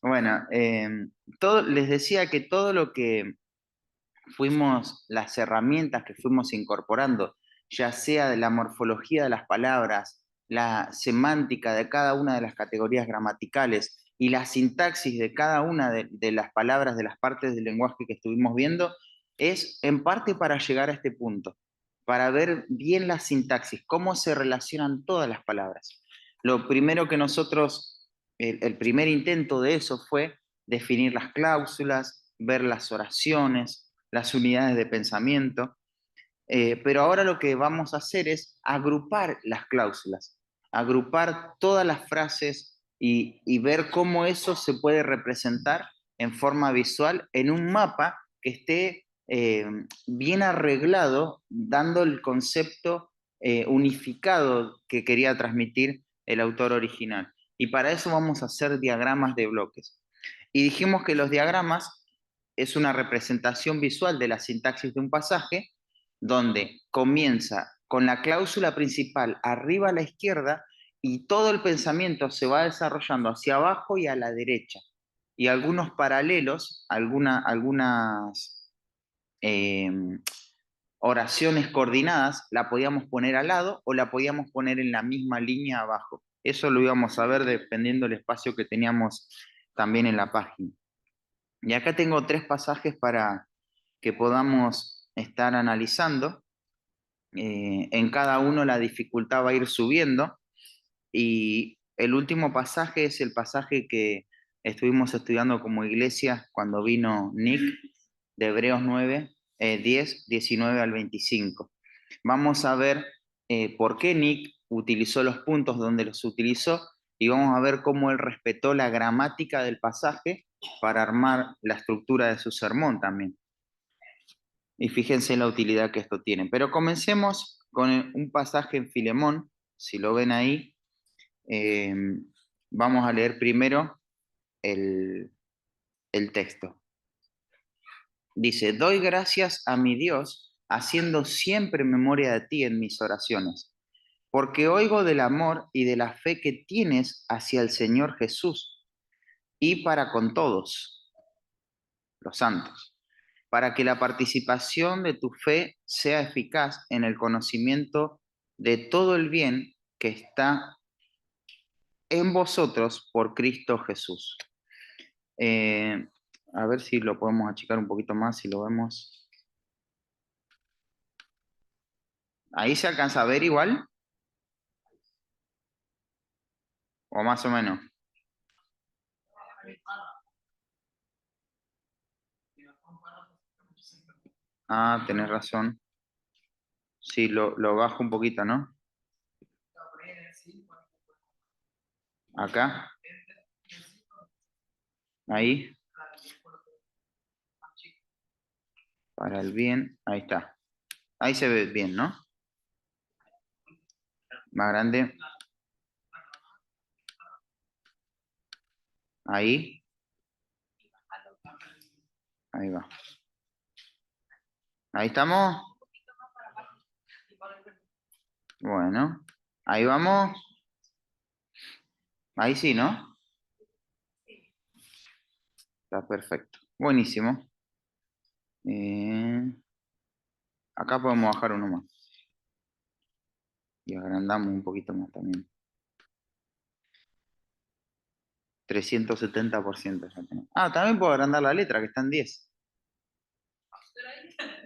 Bueno, les decía que todo lo que las herramientas que fuimos incorporando, ya sea de la morfología de las palabras, la semántica de cada una de las categorías gramaticales y la sintaxis de cada una de las palabras, de las partes del lenguaje que estuvimos viendo, es en parte para llegar a este punto, para ver bien la sintaxis, cómo se relacionan todas las palabras. Lo primero que el primer intento de eso fue definir las cláusulas, ver las oraciones, las unidades de pensamiento, pero ahora lo que vamos a hacer es agrupar las cláusulas, agrupar todas las frases y ver cómo eso se puede representar en forma visual en un mapa que esté bien arreglado, dando el concepto unificado que quería transmitir el autor original. Y para eso vamos a hacer diagramas de bloques. Y dijimos que los diagramas es una representación visual de la sintaxis de un pasaje, donde comienza con la cláusula principal arriba a la izquierda y todo el pensamiento se va desarrollando hacia abajo y a la derecha. Y algunos paralelos, algunas eh, oraciones coordinadas, la podíamos poner al lado o la podíamos poner en la misma línea abajo. Eso lo íbamos a ver dependiendo del espacio que teníamos también en la página. Y acá tengo tres pasajes para que podamos estar analizando. En cada uno la dificultad va a ir subiendo y el último pasaje es el pasaje que estuvimos estudiando como iglesia cuando vino Nick, de Hebreos 9, 10, 19 al 25. Vamos a ver por qué Nick utilizó los puntos donde los utilizó y vamos a ver cómo él respetó la gramática del pasaje para armar la estructura de su sermón también. Y fíjense la utilidad que esto tiene. Pero comencemos con un pasaje en Filemón, si lo ven ahí. eh, Vamos a leer primero el, el texto. Dice, doy gracias a mi Dios, haciendo siempre memoria de ti en mis oraciones, porque oigo del amor y de la fe que tienes hacia el Señor Jesús y para con todos los santos, para que la participación de tu fe sea eficaz en el conocimiento de todo el bien que está en vosotros por Cristo Jesús. Eh, a ver si lo podemos achicar un poquito más, si lo vemos. Ahí se alcanza a ver igual, o más o menos. Ah, tenés razón. Sí, lo bajo un poquito, ¿no? Acá, ahí, para el bien, ahí está. Ahí se ve bien, ¿no? Más grande, ahí, ahí va. Ahí estamos. Bueno, ahí vamos. Ahí sí, ¿no? Está perfecto. Buenísimo. Eh, Acá podemos bajar uno más. Y agrandamos un poquito más también. 370% ya tenemos. Ah, también puedo agrandar la letra, que está en 10.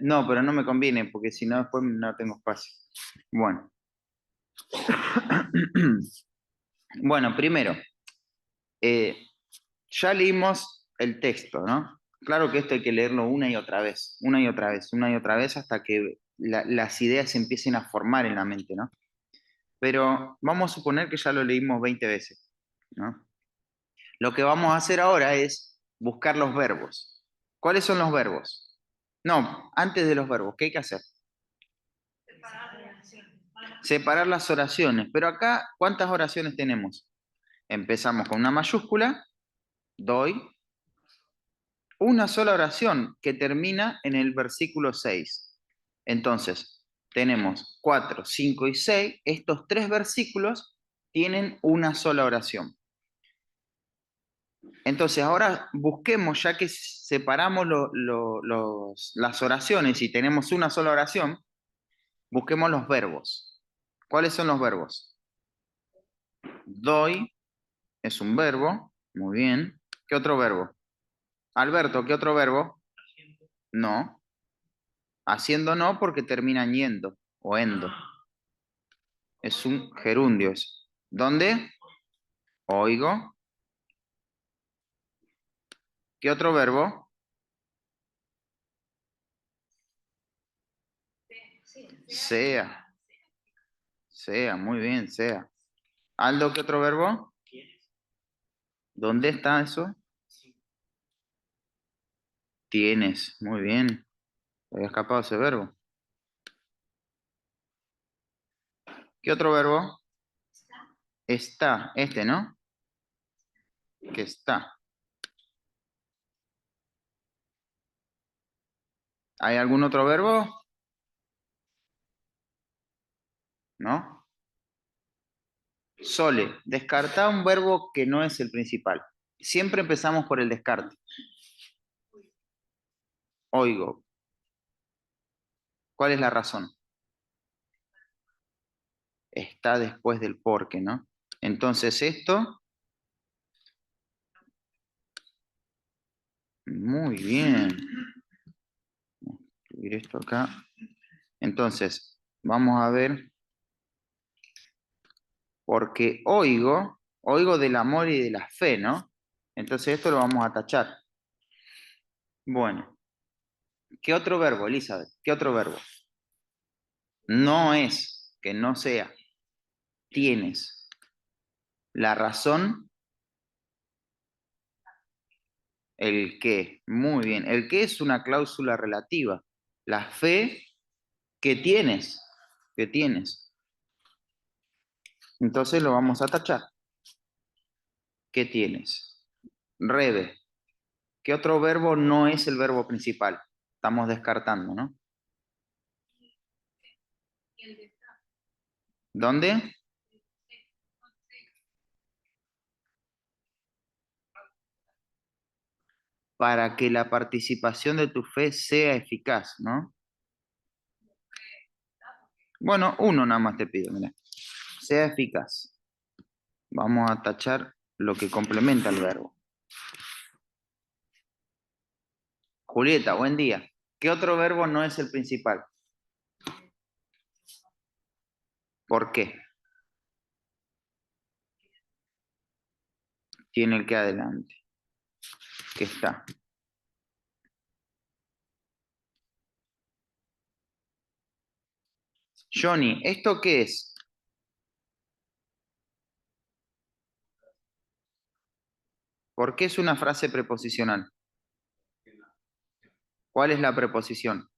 No, pero no me conviene, porque si no después no tengo espacio. Bueno. Bueno, primero, eh, ya leímos el texto, ¿no? Claro que esto hay que leerlo una y otra vez, una y otra vez, una y otra vez hasta que las ideas se empiecen a formar en la mente, ¿no? Pero vamos a suponer que ya lo leímos 20 veces, ¿no? Lo que vamos a hacer ahora es buscar los verbos. ¿Cuáles son los verbos? No, antes de los verbos, ¿qué hay que hacer? Separar las oraciones. Pero acá, ¿cuántas oraciones tenemos? Empezamos con una mayúscula, doy, una sola oración que termina en el versículo 6. Entonces, tenemos 4, 5 y 6. Estos tres versículos tienen una sola oración. Entonces, ahora busquemos, ya que separamos las oraciones y tenemos una sola oración, busquemos los verbos. ¿Cuáles son los verbos? Doy es un verbo, muy bien. ¿Qué otro verbo? Alberto, ¿qué otro verbo? No. Haciendo no porque terminan yendo o endo. Es un gerundio eso. ¿Dónde? Oigo. ¿Qué otro verbo? Sea. Sea, muy bien, sea. Aldo, ¿qué otro verbo? ¿Dónde está eso? Tienes, muy bien. Se había escapado ese verbo. ¿Qué otro verbo? Está, este, ¿no? Que está. ¿Hay algún otro verbo? ¿No? Sole, descarta un verbo que no es el principal. Siempre empezamos por el descarte. Oigo. ¿Cuál es la razón? Está después del porque, ¿no? Entonces esto, muy bien. Voy a escribir esto acá. Entonces, vamos a ver, porque oigo del amor y de la fe, ¿no? Entonces esto lo vamos a tachar. Bueno, ¿qué otro verbo, Elizabeth? ¿Qué otro verbo? No es, que no sea. Tienes. La razón, el qué. Muy bien. El qué es una cláusula relativa. La fe que tienes. Que tienes. Entonces lo vamos a tachar. ¿Qué tienes? Rebe. ¿Qué otro verbo no es el verbo principal? Estamos descartando, ¿no? ¿Dónde? Para que la participación de tu fe sea eficaz, ¿no? Bueno, uno nada más te pido, mira. Sea eficaz. Vamos a tachar lo que complementa el verbo. Julieta, buen día. ¿Qué otro verbo no es el principal? ¿Por qué? Tiene el que adelante. ¿Qué está? Johnny, ¿esto qué es? ¿Por qué es una frase preposicional? ¿Cuál es la preposición?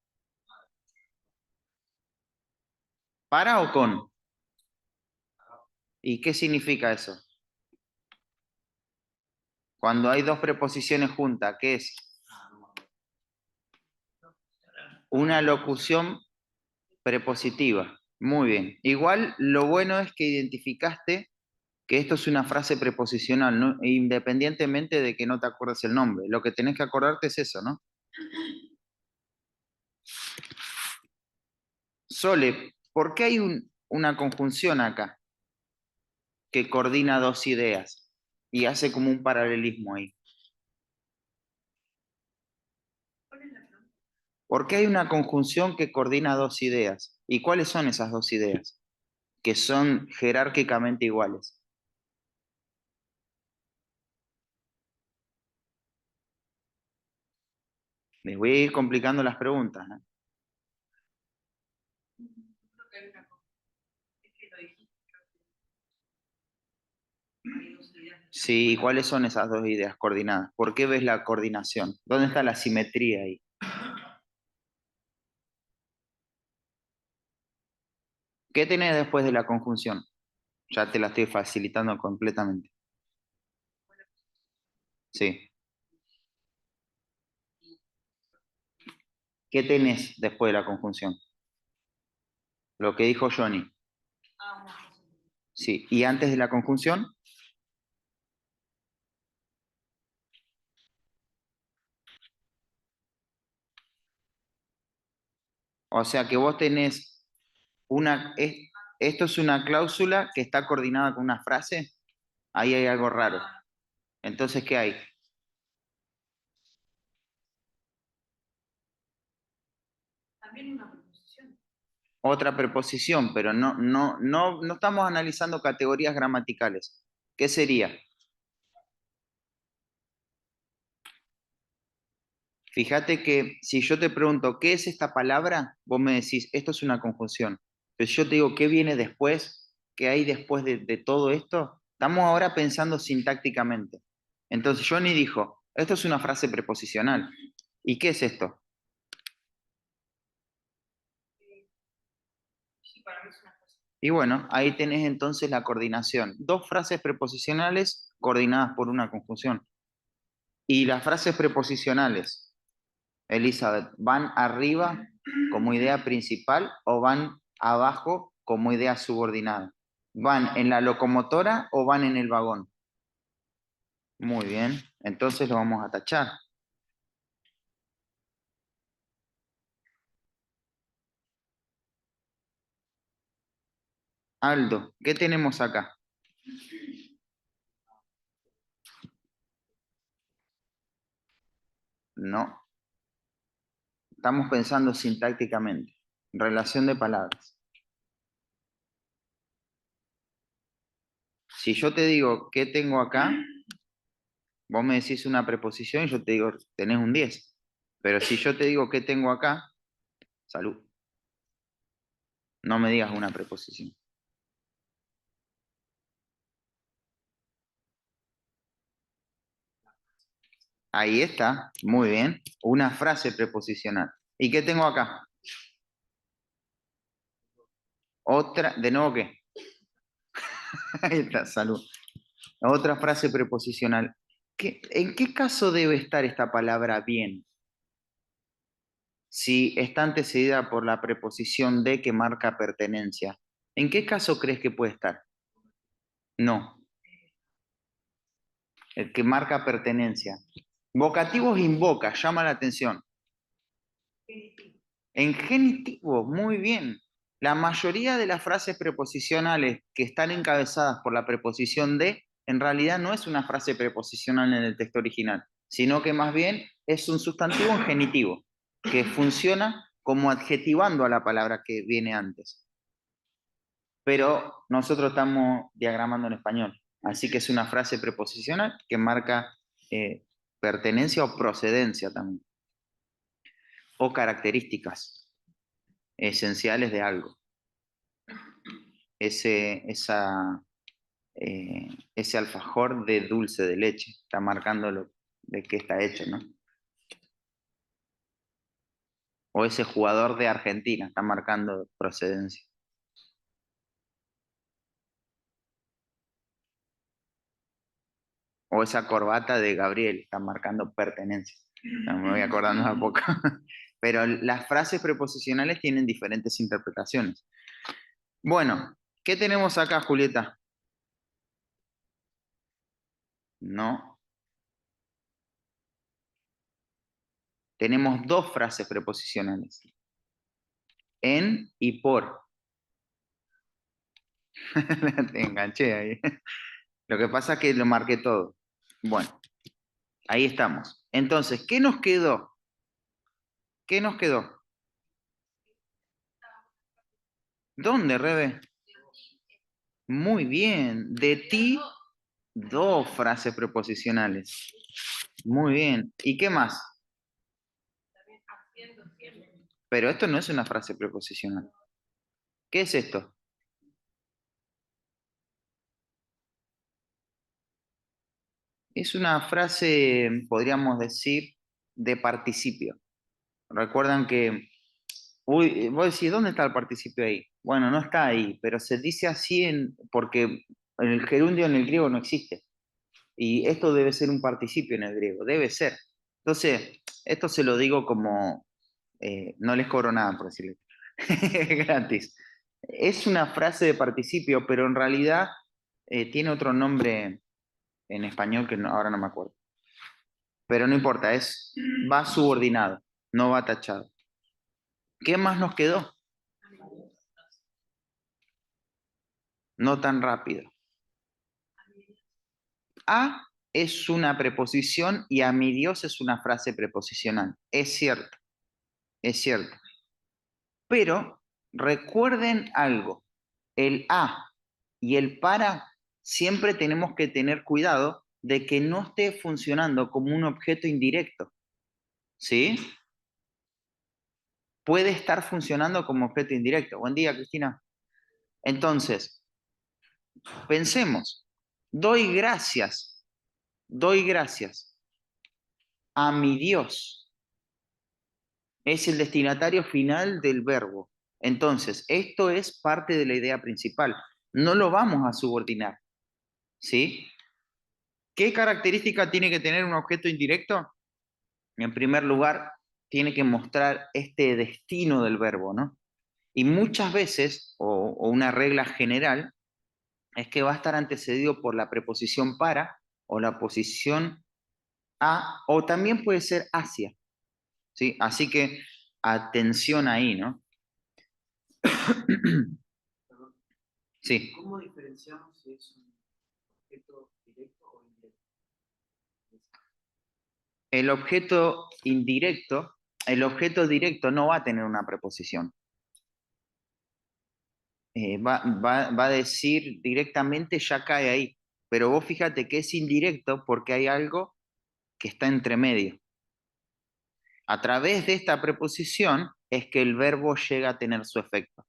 ¿Para o con? ¿Y qué significa eso? Cuando hay dos preposiciones juntas, ¿qué es? Una locución prepositiva. Muy bien. Igual lo bueno es que identificaste que esto es una frase preposicional, ¿no? Independientemente de que no te acuerdes el nombre. Lo que tenés que acordarte es eso, ¿no? Sole, ¿por qué hay una conjunción acá que coordina dos ideas y hace como un paralelismo ahí? ¿Por qué hay una conjunción que coordina dos ideas? ¿Y cuáles son esas dos ideas? Que son jerárquicamente iguales. Les voy a ir complicando las preguntas, ¿eh? Sí, ¿cuáles son esas dos ideas coordinadas? ¿Por qué ves la coordinación? ¿Dónde está la simetría ahí? ¿Qué tenés después de la conjunción? Ya te la estoy facilitando completamente. Sí. ¿Qué tenés después de la conjunción? Lo que dijo Johnny. Sí. ¿Y antes de la conjunción? O sea que vos tenés esto es una cláusula que está coordinada con una frase, ahí hay algo raro. Entonces, ¿qué hay? Otra preposición, pero no estamos analizando categorías gramaticales. ¿Qué sería? Fíjate que si yo te pregunto, ¿qué es esta palabra? Vos me decís, esto es una conjunción. Pero si yo te digo, ¿qué viene después? ¿Qué hay después de todo esto? Estamos ahora pensando sintácticamente. Entonces, Johnny dijo, esto es una frase preposicional. ¿Y qué es esto? Y bueno, ahí tenés entonces la coordinación. Dos frases preposicionales coordinadas por una conjunción. Y las frases preposicionales, Elizabeth, ¿van arriba como idea principal o van abajo como idea subordinada? ¿Van en la locomotora o van en el vagón? Muy bien, entonces lo vamos a tachar. Aldo, ¿qué tenemos acá? No, estamos pensando sintácticamente. Relación de palabras. Si yo te digo, ¿qué tengo acá? Vos me decís una preposición y yo te digo, tenés un 10. Pero si yo te digo, ¿qué tengo acá? Salud. No me digas una preposición. Ahí está, muy bien. Una frase preposicional. ¿Y qué tengo acá? Otra, ¿de nuevo qué? Ahí está, salud. Otra frase preposicional. ¿En qué caso debe estar esta palabra bien? Si está antecedida por la preposición de que marca pertenencia. ¿En qué caso crees que puede estar? No, el que marca pertenencia. Vocativos invoca, llama la atención. En genitivo, muy bien. La mayoría de las frases preposicionales que están encabezadas por la preposición de, en realidad no es una frase preposicional en el texto original, sino que más bien es un sustantivo en genitivo, que funciona como adjetivando a la palabra que viene antes. Pero nosotros estamos diagramando en español, así que es una frase preposicional que marca pertenencia o procedencia también, o características esenciales de algo. ese, esa, ese alfajor de dulce de leche, está marcando de qué está hecho, ¿no? O ese jugador de Argentina, está marcando procedencia. O esa corbata de Gabriel, está marcando pertenencia. No, me voy acordando a poco. Pero las frases preposicionales tienen diferentes interpretaciones. Bueno, ¿qué tenemos acá, Julieta? No. Tenemos dos frases preposicionales. En y por. Te enganché ahí. Lo que pasa es que lo marqué todo. Bueno, ahí estamos. Entonces, ¿qué nos quedó? ¿Qué nos quedó? ¿Dónde, Rebe? Muy bien. De ti, dos frases preposicionales. Muy bien. ¿Y qué más? Pero esto no es una frase preposicional. ¿Qué es esto? Es una frase, podríamos decir, de participio. Recuerdan que, uy, vos decís, ¿dónde está el participio ahí? Bueno, no está ahí, pero se dice así porque en el gerundio en el griego no existe. Y esto debe ser un participio en el griego, debe ser. Entonces, esto se lo digo como, no les cobro nada por decirlo, gratis. Es una frase de participio, pero en realidad tiene otro nombre en español que ahora no me acuerdo. Pero no importa, va subordinado, no va tachado. ¿Qué más nos quedó? No tan rápido. A es una preposición y a mi Dios es una frase preposicional. Es cierto, es cierto. Pero recuerden algo, el a y el para siempre tenemos que tener cuidado de que no esté funcionando como un objeto indirecto, ¿sí? Puede estar funcionando como objeto indirecto. Buen día, Cristina. Entonces, pensemos, doy gracias a mi Dios. Es el destinatario final del verbo. Entonces, esto es parte de la idea principal. No lo vamos a subordinar, ¿sí? ¿Qué característica tiene que tener un objeto indirecto? En primer lugar, tiene que mostrar este destino del verbo, ¿no? Y muchas veces, o una regla general, es que va a estar antecedido por la preposición para o la posición a, o también puede ser hacia, ¿sí? Así que atención ahí, ¿no? Sí. ¿Cómo diferenciamos si es un objeto directo o indirecto? El objeto directo no va a tener una preposición. Va a decir directamente, ya cae ahí. Pero vos fíjate que es indirecto porque hay algo que está entre medio. A través de esta preposición es que el verbo llega a tener su efecto.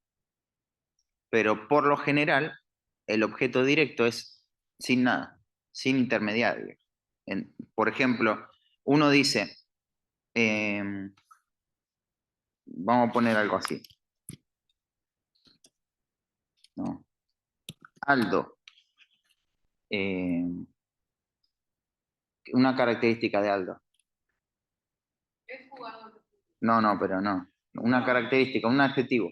Pero por lo general, el objeto directo es sin nada, sin intermediario. Por ejemplo, uno dice, eh, vamos a poner algo así, ¿no? Aldo, eh, una característica de Aldo. No, no, pero no. Una característica, un adjetivo.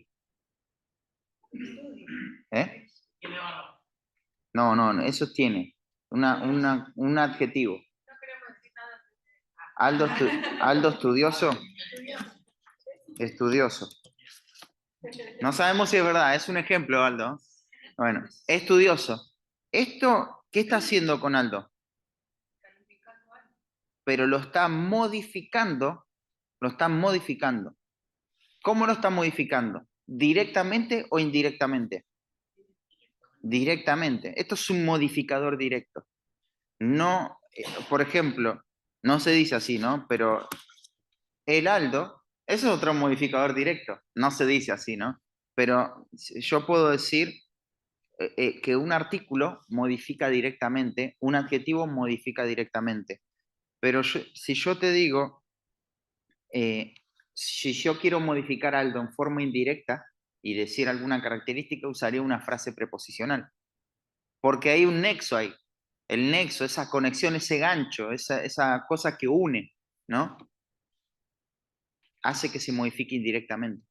¿Eh? No, no, no, eso tiene. Un adjetivo. Aldo, Aldo estudioso. Estudioso. No sabemos si es verdad, es un ejemplo, Aldo. Bueno, estudioso. Esto, ¿qué está haciendo con Aldo? Pero lo está modificando, lo está modificando. ¿Cómo lo está modificando? ¿Directamente o indirectamente? Directamente. Esto es un modificador directo. No, por ejemplo, no se dice así, ¿no? Pero el Aldo, eso es otro modificador directo. No se dice así, ¿no? Pero yo puedo decir que un artículo modifica directamente, un adjetivo modifica directamente. Pero si yo te digo, si yo quiero modificar algo en forma indirecta y decir alguna característica, usaría una frase preposicional. Porque hay un nexo ahí. El nexo, esa conexión, ese gancho, esa cosa que une, ¿no? Hace que se modifique indirectamente.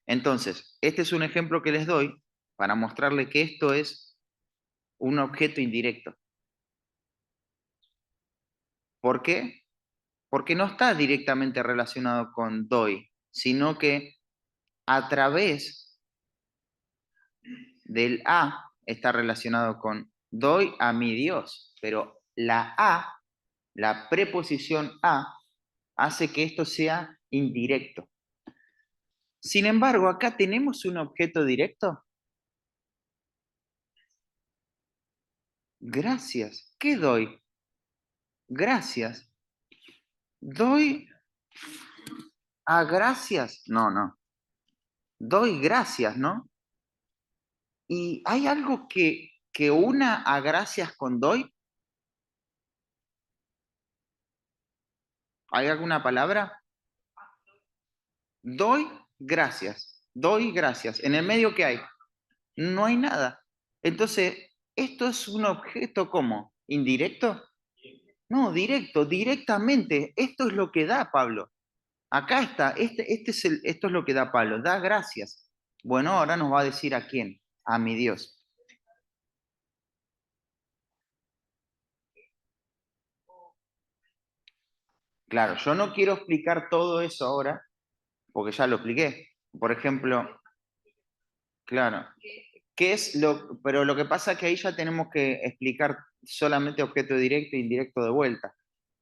Entonces, este es un ejemplo que les doy para mostrarle que esto es un objeto indirecto. ¿Por qué? Porque no está directamente relacionado con doy, sino que a través del a está relacionado con doy a mi Dios, pero la preposición a, hace que esto sea indirecto. Sin embargo, acá tenemos un objeto directo. Gracias. ¿Qué doy? Gracias. ¿Doy a gracias? No, no. Doy gracias, ¿no? ¿Y hay algo que una a gracias con doy? ¿Hay alguna palabra? Doy gracias. Doy gracias. ¿En el medio qué hay? No hay nada. Entonces, ¿esto es un objeto como? ¿Indirecto? No, directo, directamente. Esto es lo que da Pablo. Acá está, esto es lo que da Pablo, da gracias. Bueno, ahora nos va a decir a quién, a mi Dios. Claro, yo no quiero explicar todo eso ahora, porque ya lo expliqué. Por ejemplo, claro, ¿qué es lo, pero lo que pasa es que ahí ya tenemos que explicar solamente objeto directo e indirecto de vuelta.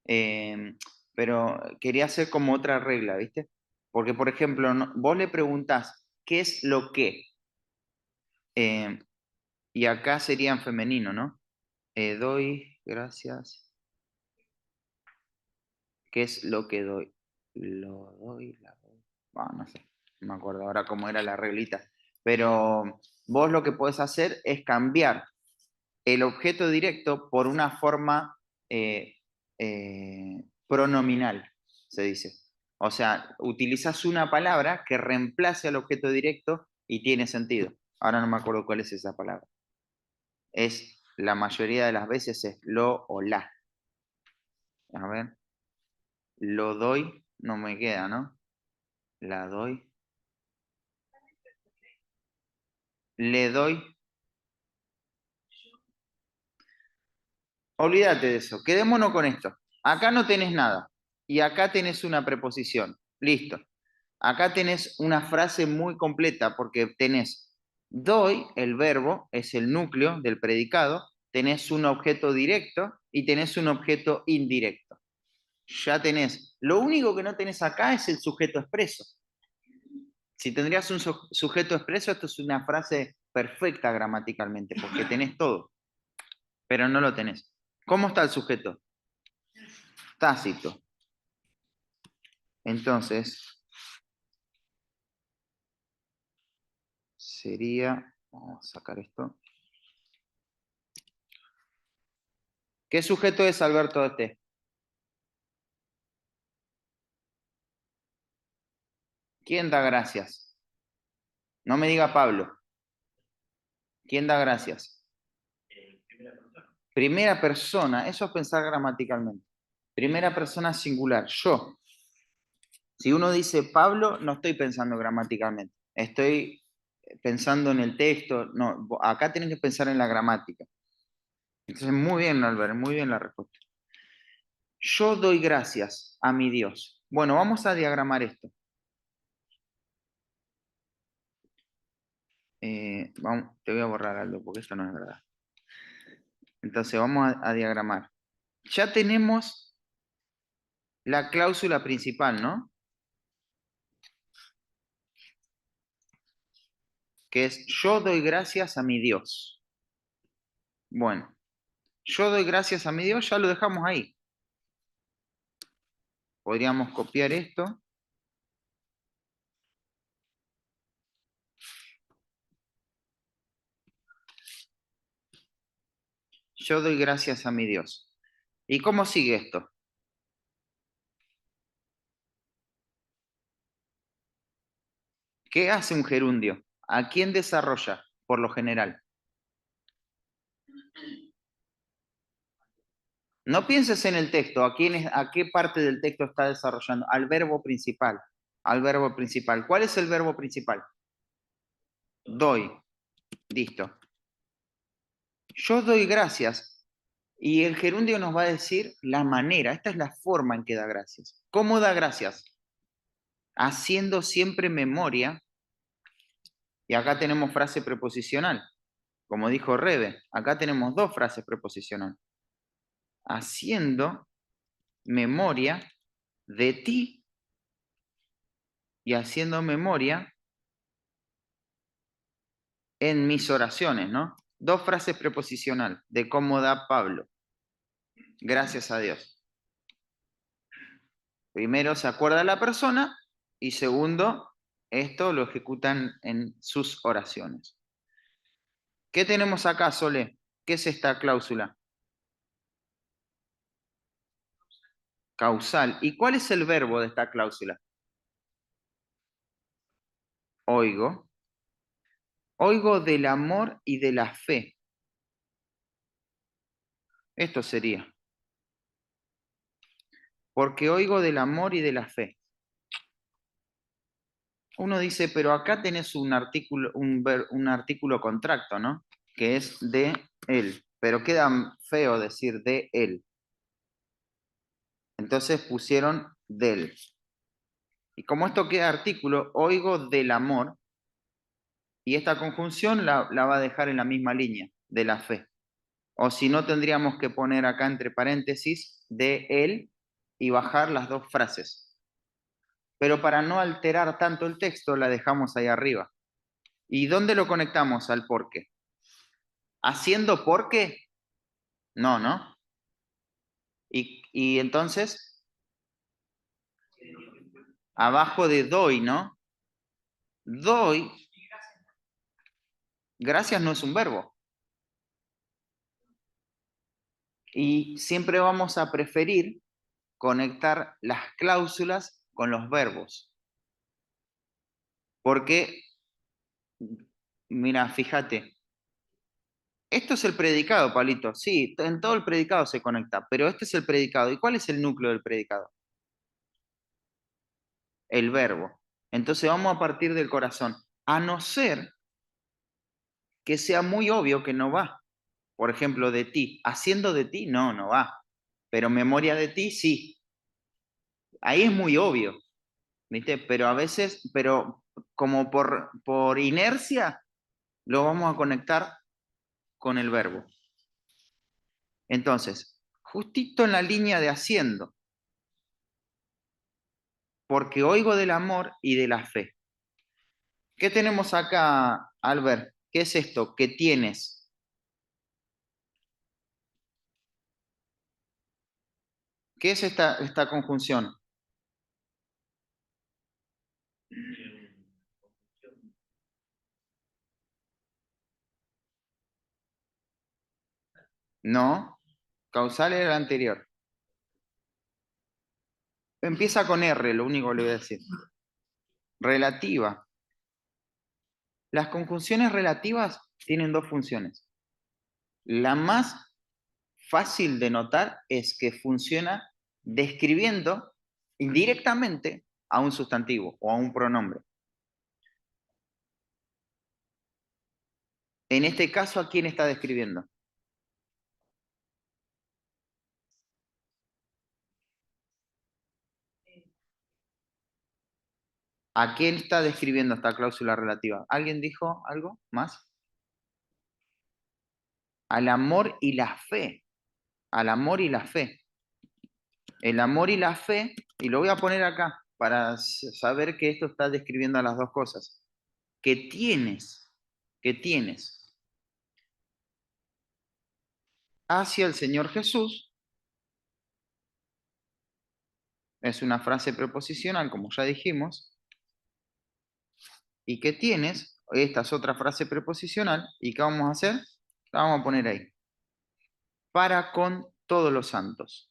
Eh, pero quería hacer como otra regla, ¿viste? Porque, por ejemplo, vos le preguntás, ¿qué es lo que? Eh, y acá sería en femenino, ¿no? Doy, gracias. ¿Qué es lo que doy? Lo doy, la doy. No sé, no me acuerdo ahora cómo era la reglita. Pero vos lo que podés hacer es cambiar el objeto directo por una forma pronominal, se dice. O sea, utilizas una palabra que reemplace al objeto directo y tiene sentido. Ahora no me acuerdo cuál es esa palabra. Es, la mayoría de las veces es lo o la. A ver, lo doy, no me queda, ¿no? La doy. Le doy. Olvídate de eso. Quedémonos con esto. Acá no tenés nada. Y acá tenés una preposición. Listo. Acá tenés una frase muy completa porque tenés doy, el verbo, es el núcleo del predicado, tenés un objeto directo y tenés un objeto indirecto. Ya tenés. Lo único que no tenés acá es el sujeto expreso. Si tendrías un sujeto expreso, esto es una frase perfecta gramaticalmente, porque tenés todo, pero no lo tenés. ¿Cómo está el sujeto? Tácito. Entonces, sería, vamos a sacar esto. ¿Qué sujeto es Alberto este? ¿Quién da gracias? No me diga Pablo. ¿Quién da gracias? Primera persona, eso es pensar gramaticalmente. Primera persona singular, yo. Si uno dice Pablo, no estoy pensando gramaticalmente. Estoy pensando en el texto. No, acá tienes que pensar en la gramática. Entonces, muy bien, Albert, muy bien la respuesta. Yo doy gracias a mi Dios. Bueno, vamos a diagramar esto. Vamos, te voy a borrar algo porque esto no es verdad. Entonces, vamos a diagramar. Ya tenemos la cláusula principal, ¿no? Que es yo doy gracias a mi Dios. Bueno, yo doy gracias a mi Dios, ya lo dejamos ahí. Podríamos copiar esto. Yo doy gracias a mi Dios. ¿Y cómo sigue esto? ¿Qué hace un gerundio? ¿A quién desarrolla, por lo general? No pienses en el texto, a qué parte del texto está desarrollando. Al verbo principal. Al verbo principal. ¿Cuál es el verbo principal? Doy. Listo. Yo doy gracias. Y el gerundio nos va a decir la manera. Esta es la forma en que da gracias. ¿Cómo da gracias? Haciendo siempre memoria. Y acá tenemos frase preposicional. Como dijo Rebe, acá tenemos dos frases preposicionales. Haciendo memoria de ti y haciendo memoria en mis oraciones, ¿no? Dos frases preposicionales de cómo da Pablo. Gracias a Dios. Primero se acuerda la persona y segundo, esto lo ejecutan en sus oraciones. ¿Qué tenemos acá, Sole? ¿Qué es esta cláusula? Causal. ¿Y cuál es el verbo de esta cláusula? Oigo. Oigo del amor y de la fe. Esto sería. Porque oigo del amor y de la fe. Uno dice, pero acá tenés un artículo contracto, ¿no? Que es de él. Pero queda feo decir de él. Entonces pusieron del. Y como esto queda artículo, oigo del amor, y esta conjunción la va a dejar en la misma línea, de la fe. O si no, tendríamos que poner acá entre paréntesis de él y bajar las dos frases. Pero para no alterar tanto el texto, la dejamos ahí arriba. ¿Y dónde lo conectamos al por qué? ¿Haciendo por qué? No, ¿no? Y entonces, abajo de doy, ¿no? Doy, gracias no es un verbo. Y siempre vamos a preferir conectar las cláusulas con los verbos. Porque, mira, fíjate, esto es el predicado, Palito. Sí, en todo el predicado se conecta, pero este es el predicado. ¿Y cuál es el núcleo del predicado? El verbo. Entonces vamos a partir del corazón. A no ser que sea muy obvio que no va. Por ejemplo, de ti. Haciendo de ti, no, no va. Pero memoria de ti, sí. Ahí es muy obvio, ¿viste? Pero a veces, pero como por inercia, lo vamos a conectar con el verbo. Entonces, justito en la línea de haciendo, porque oigo del amor y de la fe. ¿Qué tenemos acá, Albert? ¿Qué es esto? ¿Qué tienes? ¿Qué es esta conjunción? No, causal era el anterior. Empieza con R, lo único que le voy a decir. Relativa. Las conjunciones relativas tienen dos funciones. La más fácil de notar es que funciona describiendo indirectamente a un sustantivo o a un pronombre. En este caso, ¿a quién está describiendo? ¿A quién está describiendo esta cláusula relativa? ¿Alguien dijo algo más? Al amor y la fe. Al amor y la fe. El amor y la fe, y lo voy a poner acá para saber que esto está describiendo a las dos cosas. Que tienes hacia el Señor Jesús, es una frase preposicional, como ya dijimos, y que tienes, esta es otra frase preposicional, ¿y qué vamos a hacer? La vamos a poner ahí. Para con todos los santos.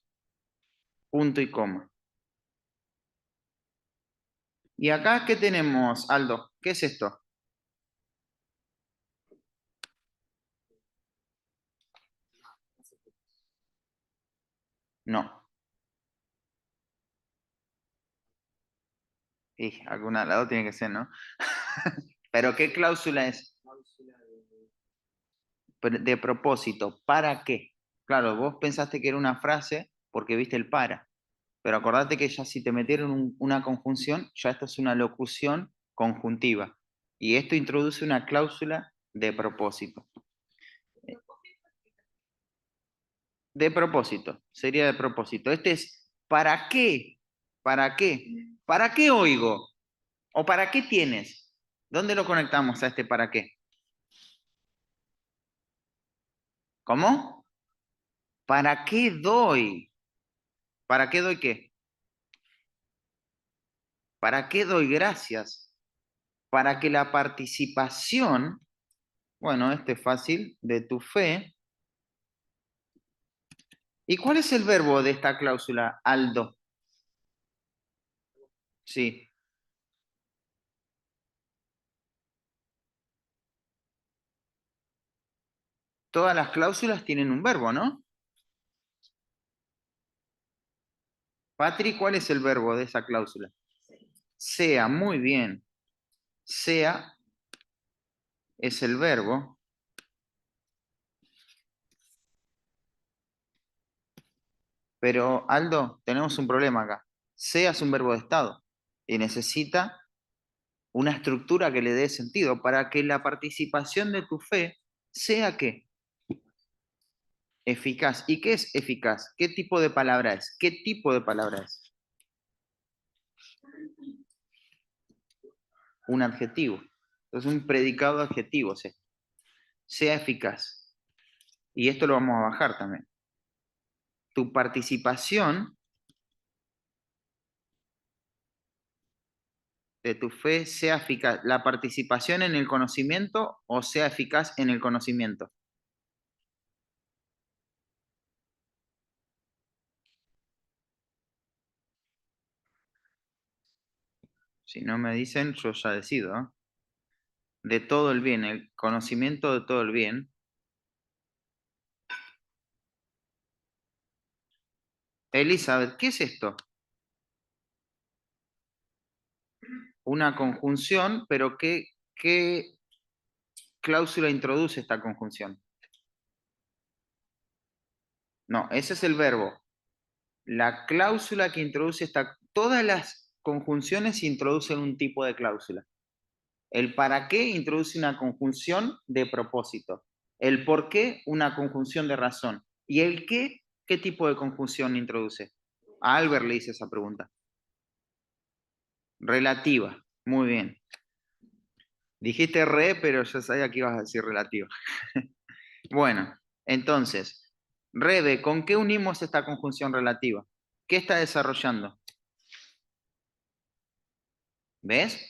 Punto y coma. ¿Y acá qué tenemos, Aldo? ¿Qué es esto? No. Y alguna lado tiene que ser, ¿no? Pero ¿qué cláusula es? De propósito. ¿Para qué? Claro, vos pensaste que era una frase porque viste el para. Pero acordate que ya si te metieron una conjunción, ya esto es una locución conjuntiva. Y esto introduce una cláusula de propósito. De propósito, sería de propósito. Este es ¿para qué? ¿Para qué? ¿Para qué oigo? ¿O para qué tienes? ¿Dónde lo conectamos a este para qué? ¿Cómo? ¿Para qué doy? ¿Para qué doy qué? ¿Para qué doy gracias? Para que la participación, bueno, este es fácil, de tu fe. ¿Y cuál es el verbo de esta cláusula, Aldo? Sí, todas las cláusulas tienen un verbo, ¿no? Patri, ¿cuál es el verbo de esa cláusula? Sea, muy bien. Sea es el verbo, pero Aldo, tenemos un problema acá. Sea es un verbo de estado. y necesita una estructura que le dé sentido para que la participación de tu fe sea ¿qué? Eficaz. ¿Y qué es eficaz? ¿Qué tipo de palabra es? ¿Qué tipo de palabra es? Un adjetivo. Entonces un predicado adjetivo, sea eficaz. Y esto lo vamos a bajar también. Tu participación de tu fe sea eficaz. La participación en el conocimiento o sea eficaz en el conocimiento. Si no me dicen, yo ya decido. ¿Eh? De todo el bien, el conocimiento de todo el bien. Elizabeth, ¿qué es esto? Una conjunción, pero ¿qué cláusula introduce esta conjunción? No, ese es el verbo. La cláusula que introduce todas las conjunciones introducen un tipo de cláusula. El para qué introduce una conjunción de propósito. El por qué, una conjunción de razón. ¿Y el qué tipo de conjunción introduce? A Albert le hice esa pregunta. Relativa. Muy bien. Dijiste re, pero yo sabía que ibas a decir relativa. Bueno, entonces, Rebe, ¿con qué unimos esta conjunción relativa? ¿Qué está desarrollando? ¿Ves?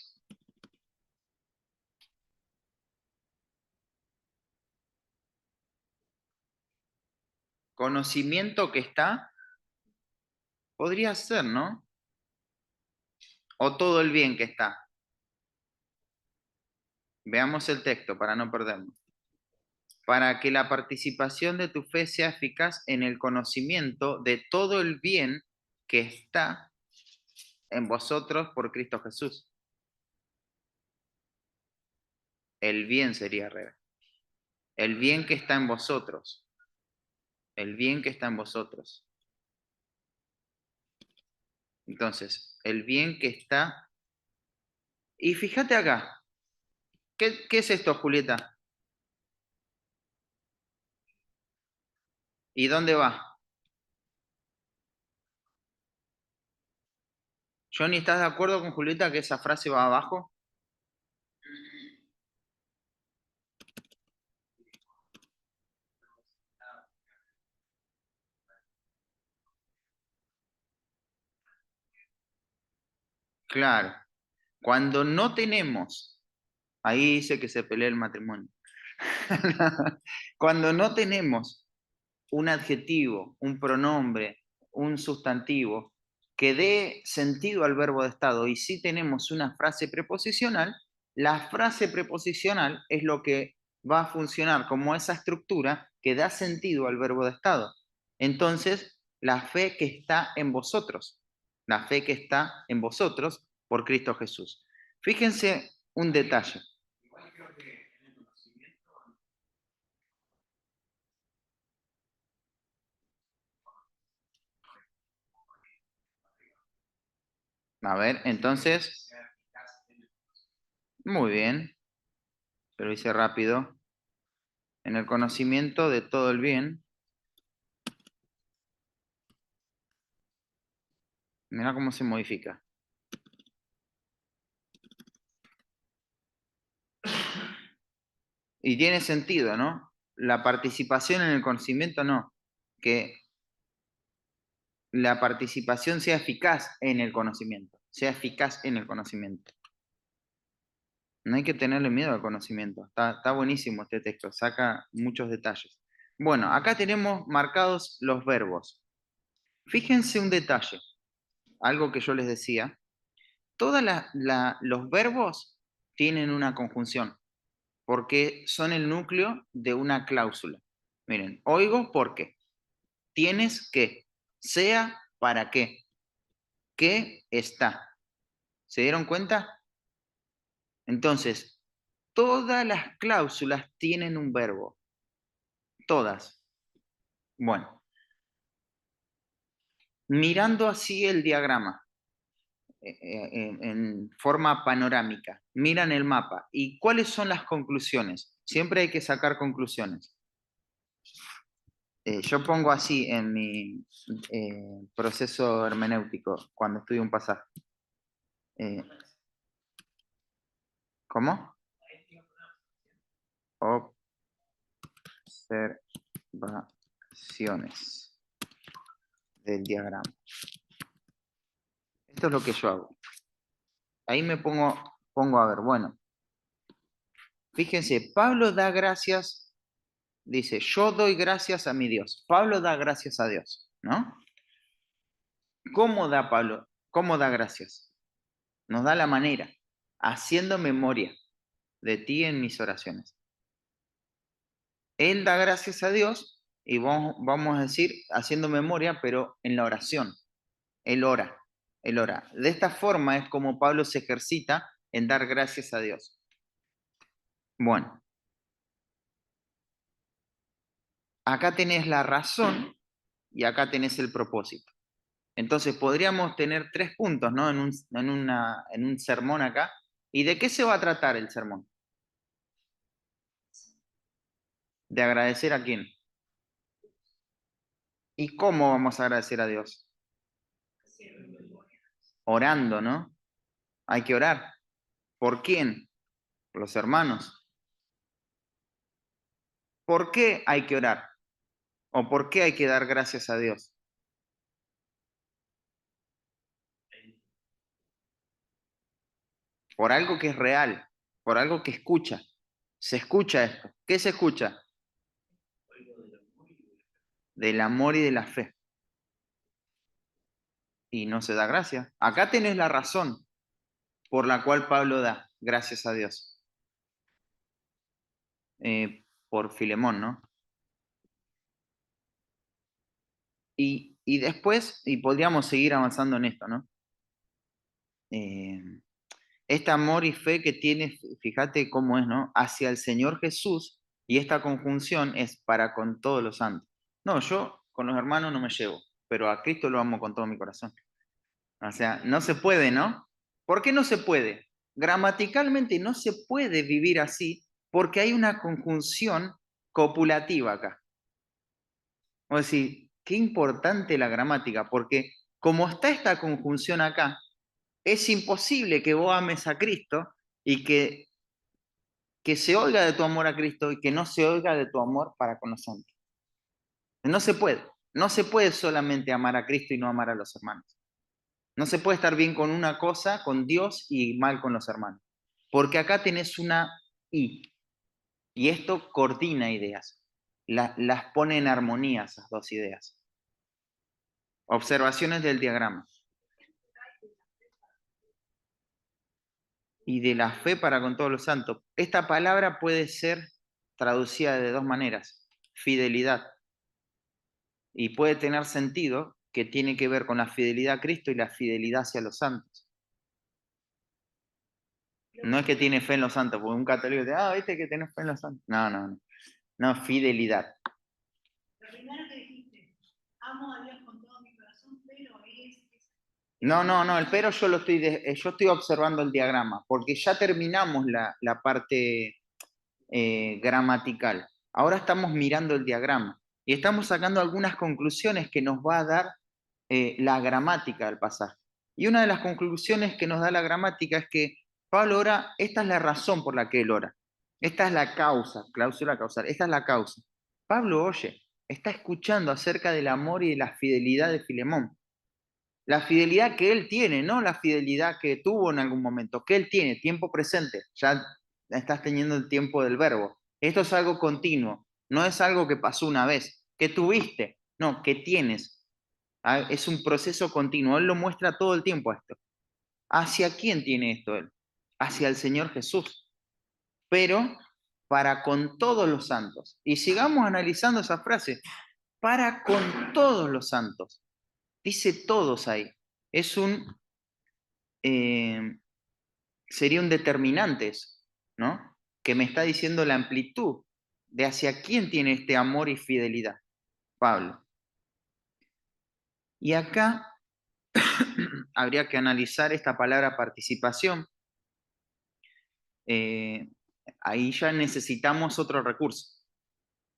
Conocimiento que está, podría ser, ¿no? O todo el bien que está. Veamos el texto para no perdernos. Para que la participación de tu fe sea eficaz en el conocimiento de todo el bien que está en vosotros por Cristo Jesús. El bien sería Rebe. El bien que está en vosotros. El bien que está en vosotros. Entonces, el bien que está... Y fíjate acá, ¿qué es esto, Julieta? ¿Y dónde va? Johnny, ¿estás de acuerdo con Julieta que esa frase va abajo? Claro. Cuando no tenemos, ahí dice que se pelea el matrimonio. Cuando no tenemos un adjetivo, un pronombre, un sustantivo que dé sentido al verbo de estado y si tenemos una frase preposicional, la frase preposicional es lo que va a funcionar como esa estructura que da sentido al verbo de estado. Entonces, la fe que está en vosotros, la fe que está en vosotros por Cristo Jesús. Fíjense un detalle. A ver, entonces, muy bien, pero hice rápido. En el conocimiento de todo el bien. Mira cómo se modifica. Y tiene sentido, ¿no? La participación en el conocimiento no. Que la participación sea eficaz en el conocimiento. Sea eficaz en el conocimiento. No hay que tenerle miedo al conocimiento. Está buenísimo este texto. Saca muchos detalles. Bueno, acá tenemos marcados los verbos. Fíjense un detalle. Algo que yo les decía. Todos los verbos tienen una conjunción, porque son el núcleo de una cláusula. Miren, oigo porque, tienes que, sea para qué, que está. ¿Se dieron cuenta? Entonces, todas las cláusulas tienen un verbo, todas. Bueno, mirando así el diagrama, en forma panorámica, miran el mapa. ¿Y cuáles son las conclusiones? Siempre hay que sacar conclusiones. Yo pongo así en mi proceso hermenéutico cuando estudio un pasaje. ¿Cómo? Observaciones del diagrama. Esto es lo que yo hago. Ahí me pongo a ver, bueno, fíjense, Pablo da gracias, dice, yo doy gracias a mi Dios. Pablo da gracias a Dios, ¿no? ¿Cómo da Pablo? ¿Cómo da gracias? Nos da la manera, haciendo memoria de ti en mis oraciones. Él da gracias a Dios y vamos a decir, haciendo memoria, pero en la oración. Él ora, él ora. De esta forma es como Pablo se ejercita en dar gracias a Dios. Bueno, acá tenés la razón y acá tenés el propósito. Entonces podríamos tener 3 puntos, ¿no? En un sermón acá. ¿Y de qué se va a tratar el sermón? ¿De agradecer a quién? ¿Y cómo vamos a agradecer a Dios? Orando, ¿no? Hay que orar. ¿Por quién? Por los hermanos. ¿Por qué hay que orar? ¿O por qué hay que dar gracias a Dios? Por algo que es real, por algo que escucha. Se escucha esto. ¿Qué se escucha? Del amor y de la fe. Y no se da gracia. Acá tenés la razón por la cual Pablo da gracias a Dios. Por Filemón, ¿no? Y después, y podríamos seguir avanzando en esto, ¿no? Este amor y fe que tiene, fíjate cómo es, ¿no? Hacia el Señor Jesús, y esta conjunción es para con todos los santos. No, yo con los hermanos no me llevo, pero a Cristo lo amo con todo mi corazón. O sea, no se puede, ¿no? ¿Por qué no se puede? Gramaticalmente no se puede vivir así porque hay una conjunción copulativa acá. O decir, qué importante la gramática, porque como está esta conjunción acá, es imposible que vos ames a Cristo y que se oiga de tu amor a Cristo y que no se oiga de tu amor para con los santos. No se puede. No se puede solamente amar a Cristo y no amar a los hermanos. No se puede estar bien con una cosa, con Dios, y mal con los hermanos. Porque acá tenés una I. Y esto coordina ideas. Las pone en armonía esas dos ideas. Observaciones del diagrama. Y de la fe para con todos los santos. Esta palabra puede ser traducida de 2 maneras. Fidelidad. Y puede tener sentido que tiene que ver con la fidelidad a Cristo y la fidelidad hacia los santos. No es que tiene fe en los santos, porque un católico dice, viste que tenés fe en los santos. No, no, no. No, fidelidad. Lo primero que dijiste, amo a Dios con todo mi corazón, pero es... No, no, no, el pero yo estoy observando el diagrama, porque ya terminamos la parte gramatical. Ahora estamos mirando el diagrama y estamos sacando algunas conclusiones que nos va a dar la gramática del pasaje. Y una de las conclusiones que nos da la gramática es que Pablo ora, esta es la razón por la que él ora. Esta es la causa, cláusula causal, esta es la causa. Pablo oye, está escuchando acerca del amor y de la fidelidad de Filemón. La fidelidad que él tiene, no la fidelidad que tuvo en algún momento, que él tiene, tiempo presente, ya estás teniendo el tiempo del verbo. Esto es algo continuo, no es algo que pasó una vez, que tuviste, no, que tienes. Es un proceso continuo, él lo muestra todo el tiempo esto. ¿Hacia quién tiene esto él? Hacia el Señor Jesús, pero para con todos los santos. Y sigamos analizando esa frase, para con todos los santos. Dice todos ahí. Es un, eh, sería un determinante eso, ¿no? Que me está diciendo la amplitud de hacia quién tiene este amor y fidelidad, Pablo. Y acá habría que analizar esta palabra participación. Ahí ya necesitamos otro recurso,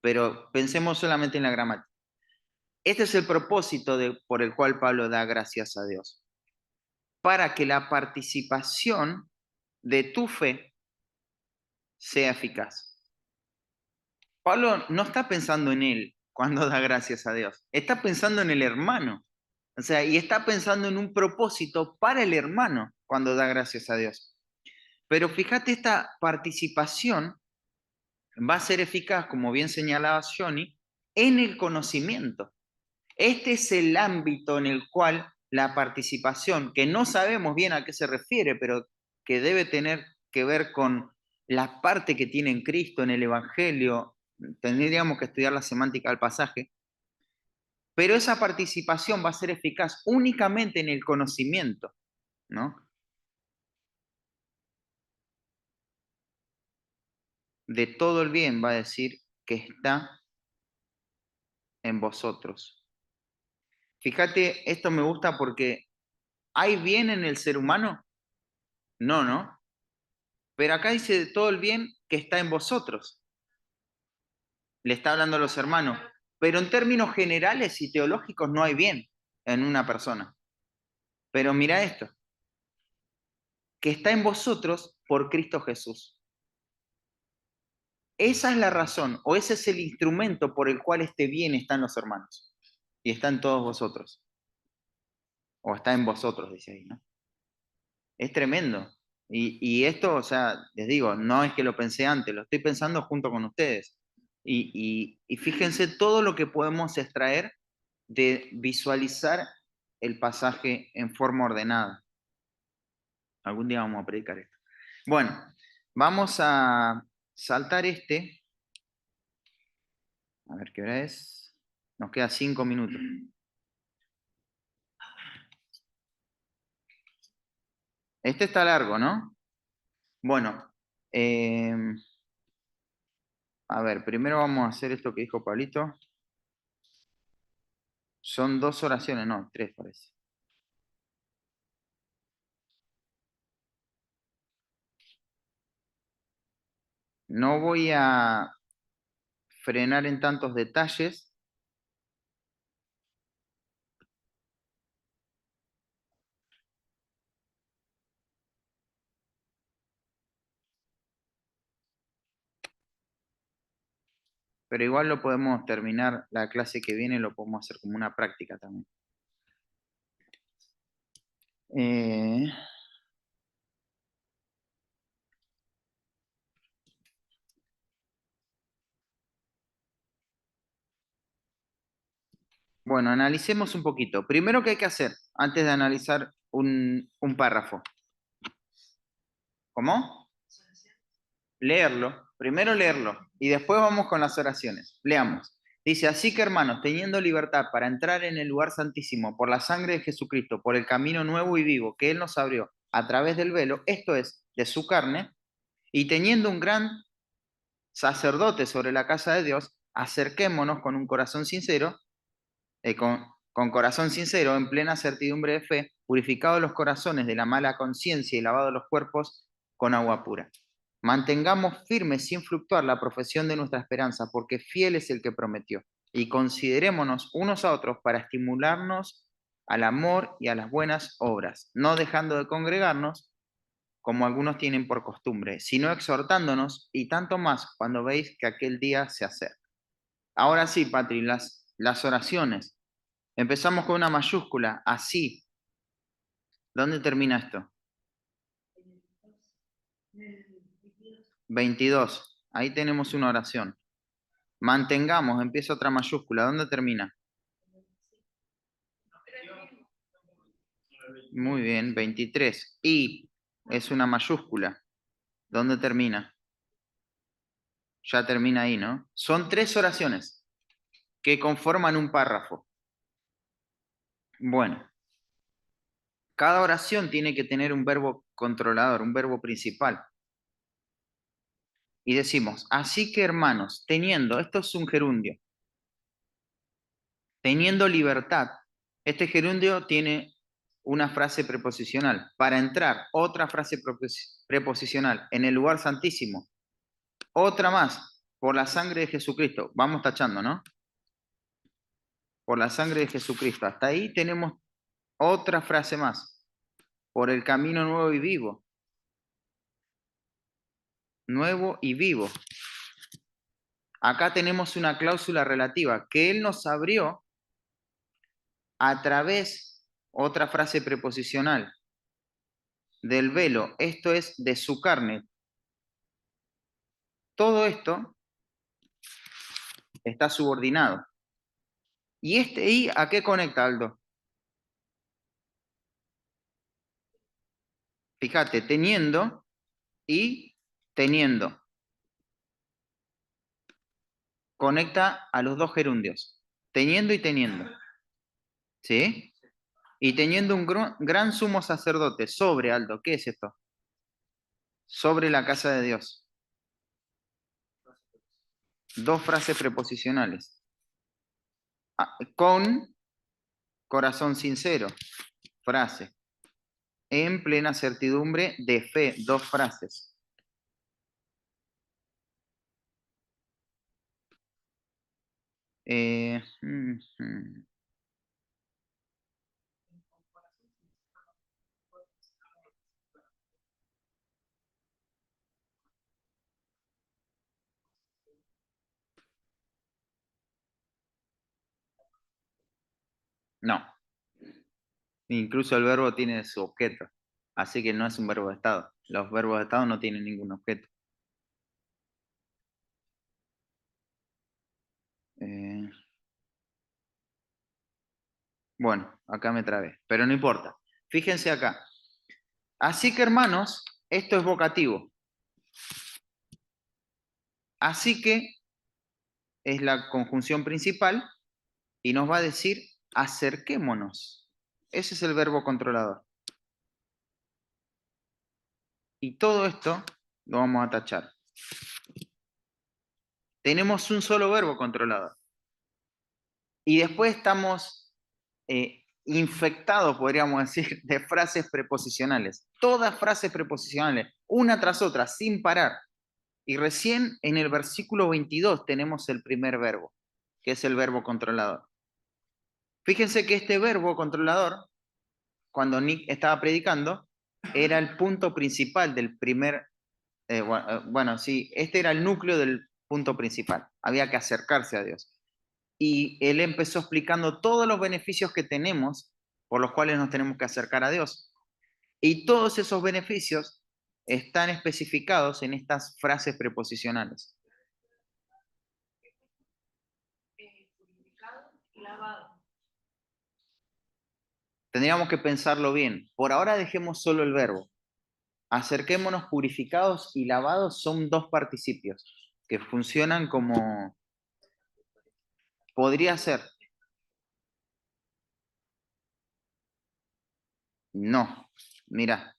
pero pensemos solamente en la gramática. Este es el propósito por el cual Pablo da gracias a Dios, para que la participación de tu fe sea eficaz. Pablo no está pensando en él cuando da gracias a Dios, está pensando en el hermano. O sea, y está pensando en un propósito para el hermano cuando da gracias a Dios. Pero fíjate, esta participación va a ser eficaz, como bien señalaba Johnny, en el conocimiento. Este es el ámbito en el cual la participación, que no sabemos bien a qué se refiere, pero que debe tener que ver con la parte que tiene en Cristo, en el Evangelio, tendríamos que estudiar la semántica del pasaje, pero esa participación va a ser eficaz únicamente en el conocimiento, ¿no? De todo el bien va a decir que está en vosotros. Fíjate, esto me gusta porque ¿hay bien en el ser humano? No, ¿no? Pero acá dice de todo el bien que está en vosotros. Le está hablando a los hermanos. Pero en términos generales y teológicos no hay bien en una persona. Pero mira esto, que está en vosotros por Cristo Jesús. Esa es la razón, o ese es el instrumento por el cual este bien está en los hermanos. Y está en todos vosotros. O está en vosotros, dice ahí, ¿no? Es tremendo. Y esto, o sea, les digo, no es que lo pensé antes, lo estoy pensando junto con ustedes. Y fíjense todo lo que podemos extraer de visualizar el pasaje en forma ordenada. Algún día vamos a predicar esto. Bueno, vamos a saltar este. A ver qué hora es. Nos queda 5 minutos. Este está largo, ¿no? Bueno, eh, a ver, primero vamos a hacer esto que dijo Pablito. Son 2 oraciones, no, 3 parece. No voy a frenar en tantos detalles. Pero igual lo podemos terminar la clase que viene, lo podemos hacer como una práctica también. Eh, bueno, analicemos un poquito. Primero, ¿qué hay que hacer antes de analizar un párrafo? ¿Cómo? Leerlo. Primero leerlo y después vamos con las oraciones. Leamos. Dice, así que hermanos, teniendo libertad para entrar en el lugar santísimo por la sangre de Jesucristo, por el camino nuevo y vivo que Él nos abrió a través del velo, esto es, de su carne, y teniendo un gran sacerdote sobre la casa de Dios, acerquémonos con un corazón sincero, con corazón sincero, en plena certidumbre de fe, purificados los corazones de la mala conciencia y lavados los cuerpos con agua pura. Mantengamos firmes sin fluctuar la profesión de nuestra esperanza, porque fiel es el que prometió. Y considerémonos unos a otros para estimularnos al amor y a las buenas obras, no dejando de congregarnos, como algunos tienen por costumbre, sino exhortándonos, y tanto más cuando veis que aquel día se acerca. Ahora sí, Patri, las oraciones. Empezamos con una mayúscula, así. ¿Dónde termina esto? 22. Ahí tenemos una oración. Mantengamos, empieza otra mayúscula. ¿Dónde termina? Muy bien, 23. Y es una mayúscula. ¿Dónde termina? Ya termina ahí, ¿no? Son 3 oraciones que conforman un párrafo. Bueno, cada oración tiene que tener un verbo controlador, un verbo principal. Y decimos, así que hermanos, teniendo, esto es un gerundio, teniendo libertad. Este gerundio tiene una frase preposicional. Para entrar, otra frase preposicional. En el lugar santísimo, otra más. Por la sangre de Jesucristo. Vamos tachando, ¿no? Por la sangre de Jesucristo. Hasta ahí tenemos otra frase más. Por el camino nuevo y vivo. Nuevo y vivo. Acá tenemos una cláusula relativa que Él nos abrió a través, otra frase preposicional, del velo. Esto es de su carne. Todo esto está subordinado. ¿Y este I a qué conecta, Aldo? Fíjate, teniendo y teniendo. Conecta a los dos gerundios. Teniendo y teniendo. ¿Sí? Y teniendo un gran sumo sacerdote sobre, Aldo, ¿qué es esto? Sobre la casa de Dios. Dos frases preposicionales. Con corazón sincero. Frase. En plena certidumbre de fe. Dos frases. Eh, mm, mm. No. Incluso el verbo tiene su objeto. Así que no es un verbo de estado. Los verbos de estado no tienen ningún objeto. Eh, bueno, acá me trabé, pero no importa. Fíjense acá. Así que, hermanos, esto es vocativo. Así que es la conjunción principal y nos va a decir acerquémonos. Ese es el verbo controlador. Y todo esto lo vamos a tachar. Tenemos un solo verbo controlador. Y después estamos infectados, podríamos decir, de frases preposicionales. Todas frases preposicionales, una tras otra, sin parar. Y recién en el versículo 22 tenemos el primer verbo, que es el verbo controlador. Fíjense que este verbo controlador, cuando Nick estaba predicando, era el punto principal del primer, bueno, sí, este era el núcleo del punto principal. Había que acercarse a Dios. Y él empezó explicando todos los beneficios que tenemos por los cuales nos tenemos que acercar a Dios. Y todos esos beneficios están especificados en estas frases preposicionales. Tendríamos que pensarlo bien. Por ahora dejemos solo el verbo. Acerquémonos purificados y lavados son dos participios que funcionan como... Podría ser. No. Mira.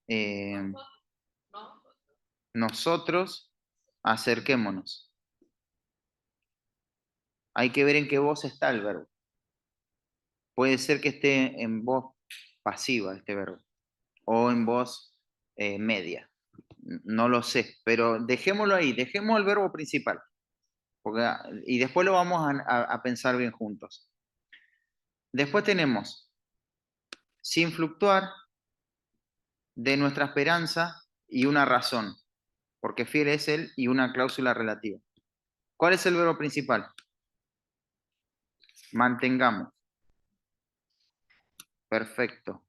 Eh, nosotros acerquémonos. Hay que ver en qué voz está el verbo. Puede ser que esté en voz pasiva este verbo o en voz media. No lo sé, pero dejémoslo ahí, dejemos el verbo principal. Porque, y después lo vamos a pensar bien juntos. Después tenemos, sin fluctuar, de nuestra esperanza y una razón, porque fiel es él y una cláusula relativa. ¿Cuál es el verbo principal? Mantengamos. Perfecto.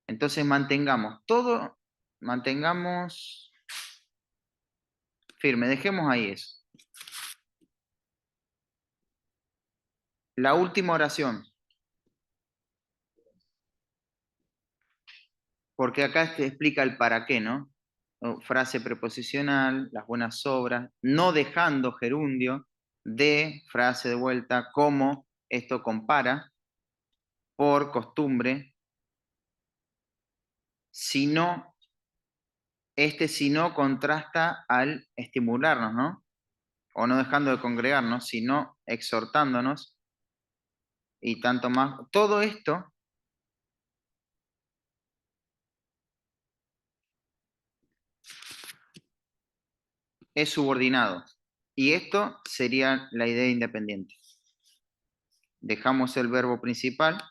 Entonces mantengamos todo, mantengamos firme, dejemos ahí eso. La última oración, porque acá te explica el para qué, ¿no? Frase preposicional, las buenas obras, no dejando gerundio, de, frase de vuelta, cómo esto compara, por costumbre, si no, si no contrasta al estimularnos, ¿no? O no dejando de congregarnos, sino exhortándonos y tanto más. Todo esto es subordinado. Y esto sería la idea independiente. Dejamos el verbo principal.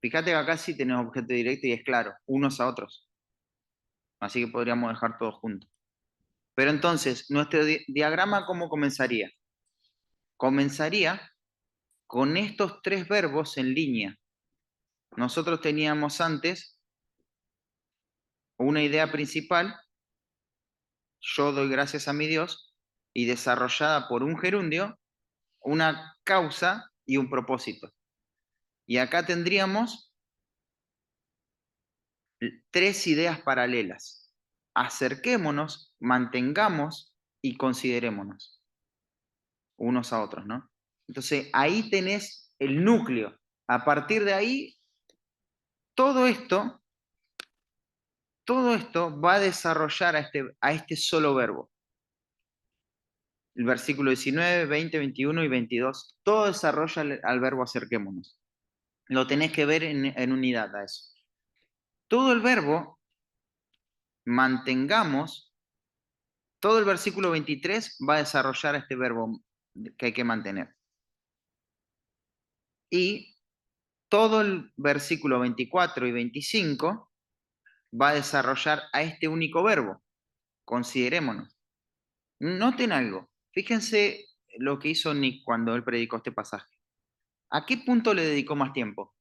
Fíjate que acá sí tenemos objeto directo y es claro, unos a otros. Así que podríamos dejar todos juntos. Pero entonces, nuestro diagrama, ¿cómo comenzaría? Comenzaría con estos tres verbos en línea. Nosotros teníamos antes una idea principal, yo doy gracias a mi Dios, y desarrollada por un gerundio, una causa y un propósito. Y acá tendríamos tres ideas paralelas. Acerquémonos, mantengamos y considerémonos unos a otros, ¿no? Entonces ahí tenés el núcleo. A partir de ahí, todo esto, todo esto va a desarrollar a este solo verbo. El versículo 19, 20, 21 y 22, todo desarrolla al verbo acerquémonos. Lo tenés que ver en unidad a eso. Todo el verbo, mantengamos, todo el versículo 23 va a desarrollar este verbo que hay que mantener. Y todo el versículo 24 y 25 va a desarrollar a este único verbo. Considerémonos. Noten algo. Fíjense lo que hizo Nick cuando él predicó este pasaje. ¿A qué punto le dedicó más tiempo?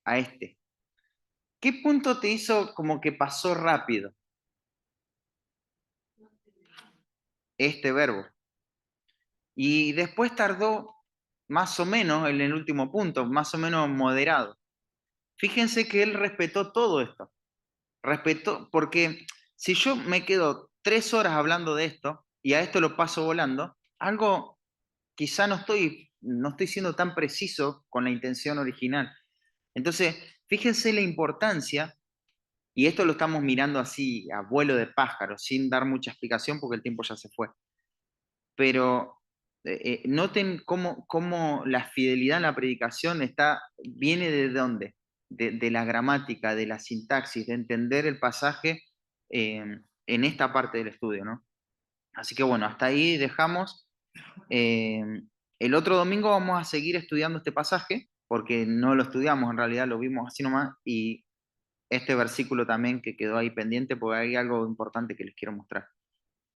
A este. ¿Qué punto te hizo como que pasó rápido? Este verbo. Y después tardó más o menos en el último punto, más o menos moderado. Fíjense que él respetó todo esto. Respetó, porque si yo me quedo 3 horas hablando de esto y a esto lo paso volando, algo quizá no estoy siendo tan preciso con la intención original. Entonces, fíjense la importancia, y esto lo estamos mirando así a vuelo de pájaro, sin dar mucha explicación porque el tiempo ya se fue. Pero noten cómo la fidelidad en la predicación viene de dónde, de la gramática, de la sintaxis, de entender el pasaje en esta parte del estudio, ¿no? Así que bueno, hasta ahí dejamos. Eh, el otro domingo vamos a seguir estudiando este pasaje, porque no lo estudiamos, en realidad lo vimos así nomás, y este versículo también que quedó ahí pendiente, porque hay algo importante que les quiero mostrar.